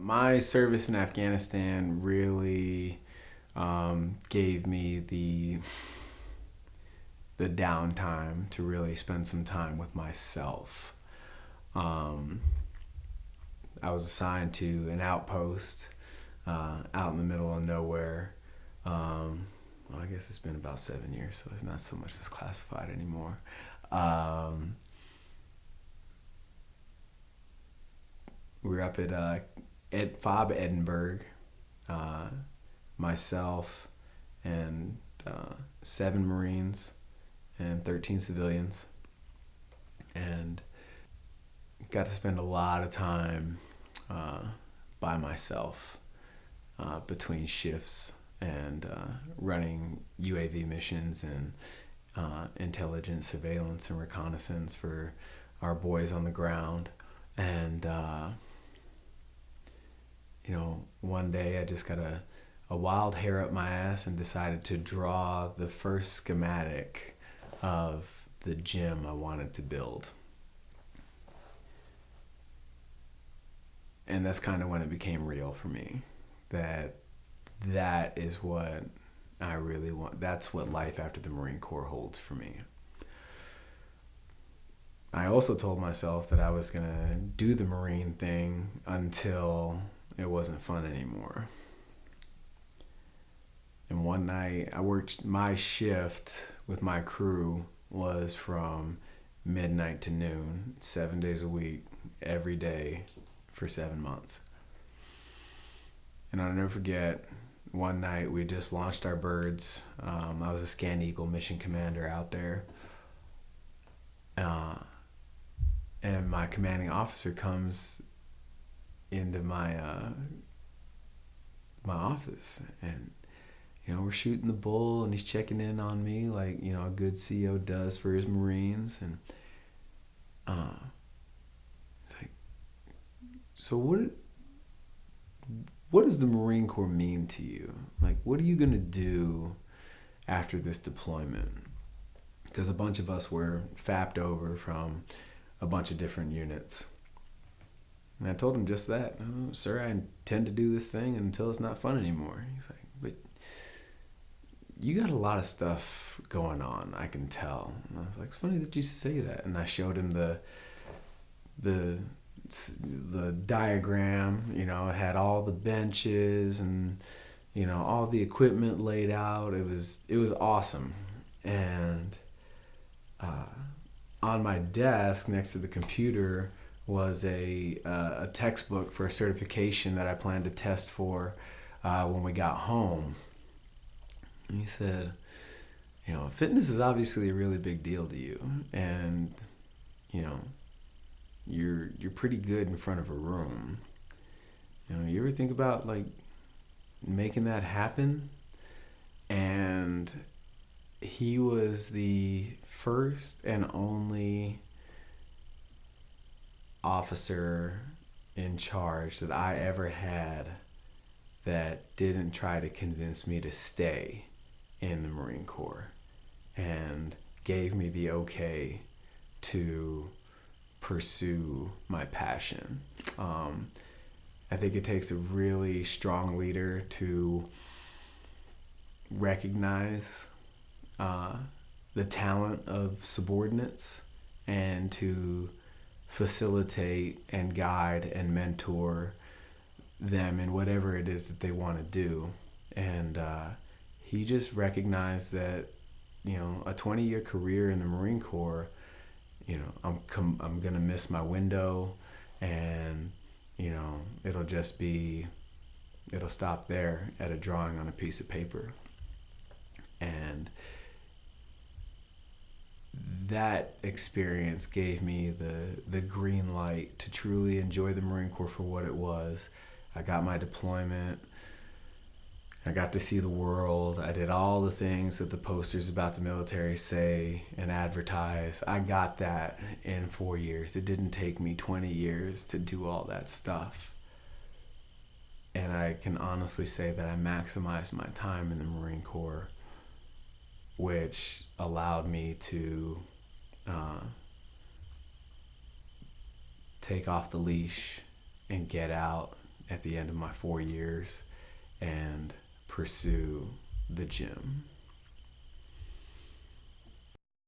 my service in Afghanistan really gave me the downtime to really spend some time with myself. Um, I was assigned to an outpost out in the middle of nowhere. Well, I guess it's been about 7 years, so there's not so much that's classified anymore. Um, we were up at FOB Edinburgh, uh, myself and 7 Marines and 13 civilians, and got to spend a lot of time uh, by myself between shifts and running UAV missions and intelligence, surveillance, and reconnaissance for our boys on the ground. And one day I just got a wild hair up my ass and decided to draw the first schematic of the gym I wanted to build. And that's kind of when it became real for me, that is what I really want. That's what life after the Marine Corps holds for me. I also told myself that I was going to do the Marine thing until it wasn't fun anymore. And one night I worked, my shift with my crew was from midnight to noon, 7 days a week, every day for 7 months. And I'll never forget, one night we just launched our birds. I was a Scan Eagle mission commander out there. And my commanding officer comes into my office, and we're shooting the bull, and he's checking in on me like a good CO does for his Marines. And it's like, so what does the Marine Corps mean to you? Like, what are you gonna do after this deployment? Because a bunch of us were fapped over from a bunch of different units. And I told him just that. Oh, sir, I intend to do this thing until it's not fun anymore. He's like, but you got a lot of stuff going on, I can tell. And I was like, it's funny that you say that. And I showed him the diagram. It had all the benches and all the equipment laid out. It was awesome. And on my desk next to the computer was a textbook for a certification that I planned to test for when we got home. And he said, fitness is obviously a really big deal to you, and you're pretty good in front of a room. You ever think about like making that happen? And he was the first and only officer in charge that I ever had that didn't try to convince me to stay in the Marine Corps, and gave me the okay to pursue my passion. I think it takes a really strong leader to recognize the talent of subordinates and to facilitate and guide and mentor them in whatever it is that they want to do. And he just recognized that a 20-year career in the Marine Corps, I'm gonna miss my window, and it'll stop there at a drawing on a piece of paper. And that experience gave me the green light to truly enjoy the Marine Corps for what it was. I got my deployment. I got to see the world. I did all the things that the posters about the military say and advertise. I got that in 4 years. It didn't take me 20 years to do all that stuff. And I can honestly say that I maximized my time in the Marine Corps, which allowed me to take off the leash and get out at the end of my 4 years and pursue the gym.